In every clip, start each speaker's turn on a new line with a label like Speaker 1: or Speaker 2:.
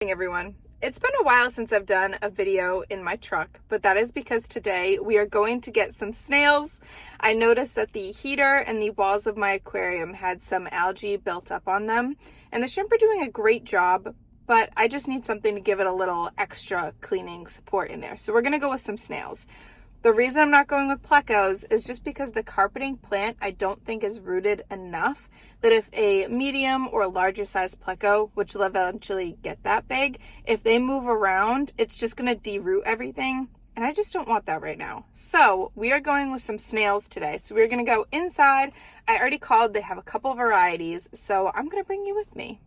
Speaker 1: Hey everyone. It's been a while since I've done a video in my truck, but that is because today we are going to get some snails. I noticed that the heater and the walls of my aquarium had some algae built up on them, and the shrimp are doing a great job, but I just need something to give it a little extra cleaning support in there. So we're going to go with some snails. The reason I'm not going with plecos is just because the carpeting plant I don't think is rooted enough that if a medium or larger size pleco, which will eventually get that big, if they move around, it's just going to de-root everything. And I just don't want that right now. So we are going with some snails today. So we're going to go inside. I already called. They have a couple varieties. So I'm going to bring you with me.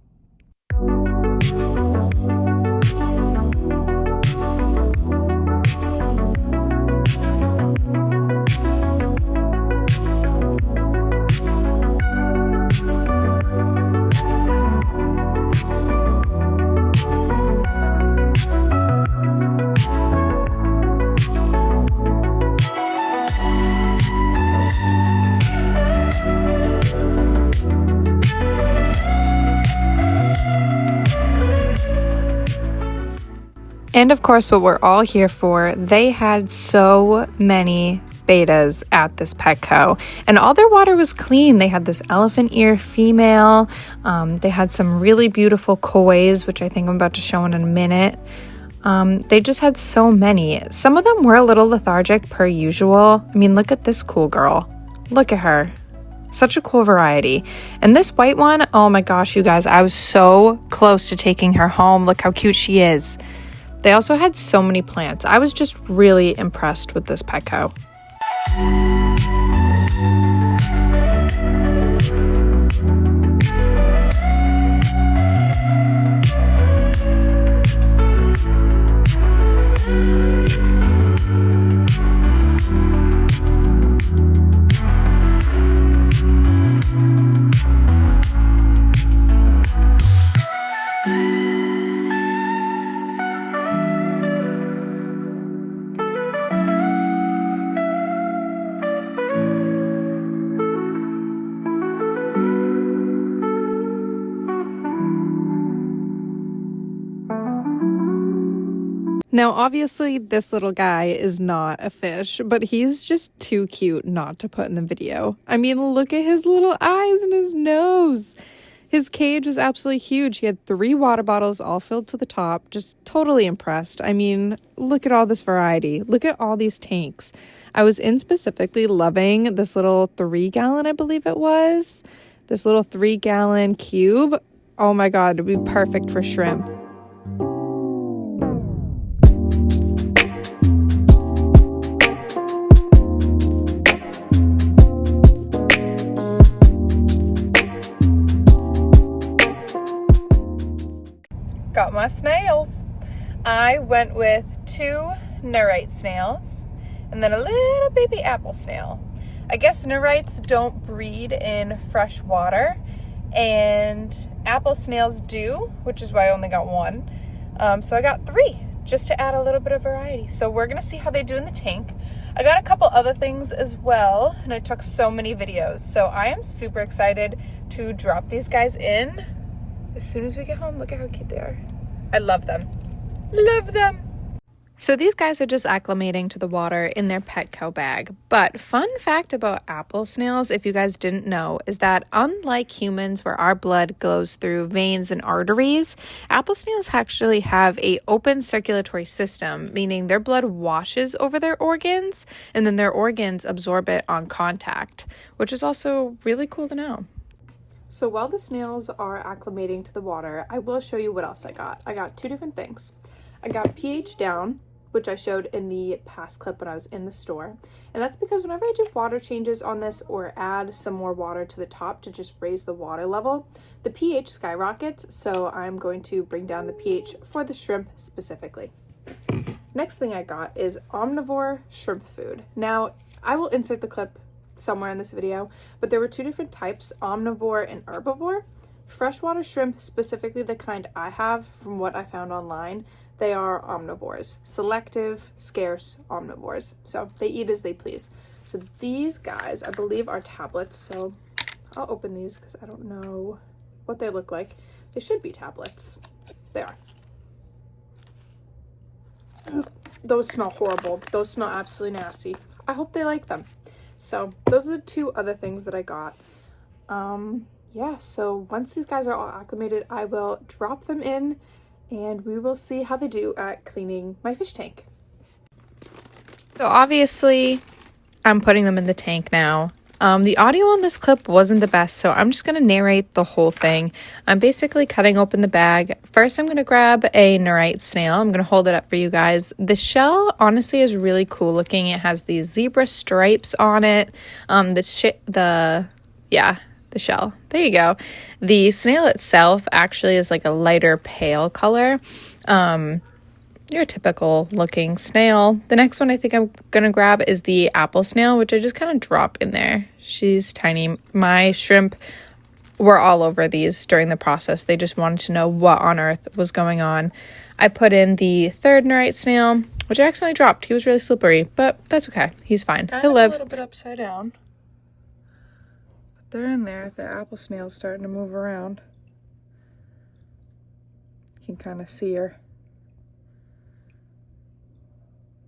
Speaker 1: And of course, what we're all here for, they had so many betas at this Petco, and all their water was clean. They had this elephant ear female. They had some really beautiful kois, which I think I'm about to show in a minute. They just had so many. Some of them were a little lethargic per usual. I mean, look at this cool girl. Look at her. Such a cool variety. And this white one, oh my gosh, you guys, I was so close to taking her home. Look how cute she is. They also had so many plants. I was just really impressed with this Petco. Now, obviously, this little guy is not a fish, but he's just too cute not to put in the video. I mean, look at his little eyes and his nose. His cage was absolutely huge. He had 3 water bottles all filled to the top. Just totally impressed. I mean, look at all this variety. Look at all these tanks. I was specifically loving this little 3-gallon, I believe it was. This little 3-gallon cube. Oh my God, it would be perfect for shrimp. Got my snails. I went with 2 Nerite snails and then a little baby apple snail. I guess Nerites don't breed in fresh water and apple snails do, which is why I only got 1. So I got 3 just to add a little bit of variety. So we're gonna see how they do in the tank. I got a couple other things as well, and I took so many videos. So I am super excited to drop these guys in as soon as we get home. Look at how cute they are. I love them. Love them. So these guys are just acclimating to the water in their Petco bag. But fun fact about apple snails, if you guys didn't know, is that unlike humans where our blood goes through veins and arteries, apple snails actually have an open circulatory system, meaning their blood washes over their organs and then their organs absorb it on contact, which is also really cool to know. So while the snails are acclimating to the water, I will show you what else I got. I got 2 different things. I got pH down, which I showed in the past clip when I was in the store. And that's because whenever I do water changes on this or add some more water to the top to just raise the water level, the pH skyrockets. So I'm going to bring down the pH for the shrimp specifically. Next thing I got is omnivore shrimp food. Now, I will insert the clip somewhere in this video, but there were 2 different types, omnivore and herbivore. Freshwater shrimp, specifically the kind I have from what I found online, they are omnivores, selective, scarce omnivores. So they eat as they please. So these guys, I believe, are tablets. So I'll open these because I don't know what they look like. They should be tablets. They are. those smell horrible. Those smell absolutely nasty. I hope they like them. So those are the two other things that I got. Yeah, so once these guys are all acclimated, I will drop them in and we will see how they do at cleaning my fish tank. So obviously I'm putting them in the tank now. The audio on this clip wasn't the best, so I'm just going to narrate the whole thing. I'm basically cutting open the bag. First, I'm going to grab a Nerite Snail. I'm going to hold it up for you guys. The shell, honestly, is really cool looking. It has these zebra stripes on it. The shell. There you go. The snail itself actually is like a lighter pale color. Your typical looking snail. The next one I think I'm gonna grab is the Apple Snail, which I just kind of drop in there. She's tiny. My shrimp were all over these during the process. They just wanted to know what on earth was going on. I put in the third Nerite Snail, which I accidentally dropped. He was really slippery, but that's okay. He's fine. He'll live. A little bit upside down. But they're in there. The Apple Snail's starting to move around. You can kind of see her.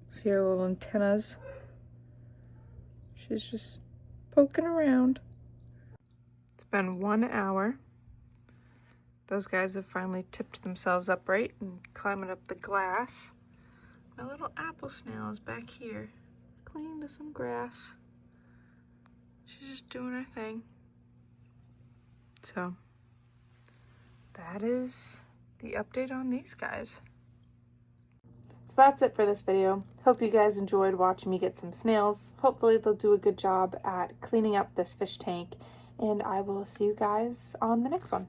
Speaker 1: See her little antennas. She's just poking around. It's been 1 hour. Those guys have finally tipped themselves upright and climbing up the glass. My little Apple Snail is back here, clinging to some grass. She's just doing her thing. So, that is the update on these guys. So that's it for this video. Hope you guys enjoyed watching me get some snails. Hopefully they'll do a good job at cleaning up this fish tank, and I will see you guys on the next one.